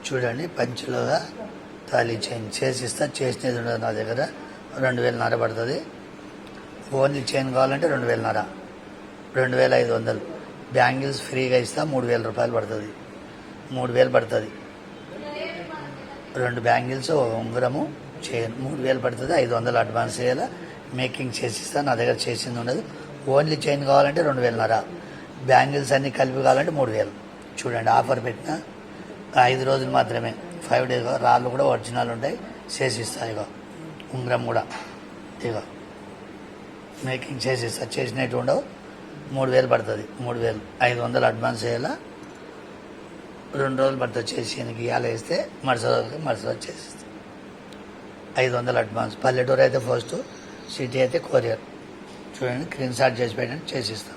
చూడండి పంచులుగా తాళీ చైన్ చేసిస్తా. చేసినది ఉండదు నా దగ్గర. 2,500 పడుతుంది. ఓన్లీ చైన్ కావాలంటే 2,500, 2,500. బ్యాంగిల్స్ ఫ్రీగా ఇస్తా. 3,000 రూపాయలు పడుతుంది. 3,000 పడుతుంది. 2 బ్యాంగిల్స్ ఉంగరము చైన్ 3,000 పడుతుంది. 500 అడ్వాన్స్ చేయాలా. మేకింగ్ చేసిస్తా. నా దగ్గర చేసింది ఉండదు. ఓన్లీ చైన్ కావాలంటే 2,500. బ్యాంగిల్స్ అన్నీ కలిపి కావాలంటే 3,000. చూడండి ఆఫర్ పెట్టిన 5 రోజులు మాత్రమే. 5 డేస్. రాళ్ళు కూడా ఒరిజినల్ ఉంటాయి. చేసిస్తా. ఇగో ఉంగరం కూడా ఇగో మేకింగ్ చేసిస్తా. చేసినట్టు ఉండవు. 3,000 పడుతుంది. 3,000. 500 అడ్వాన్స్ చేయాలా. 2 రోజులు పడుతుంది చేసి. ఇవాళ వేస్తే మరుసటి రోజు చేసిస్తా. 500 అడ్వాన్స్. పల్లెటూరు అయితే ఫస్ట్, సిటీ అయితే కొరియర్. చూడండి స్క్రీన్ షాట్ చేసి పెట్టండి. చేసిస్తాం.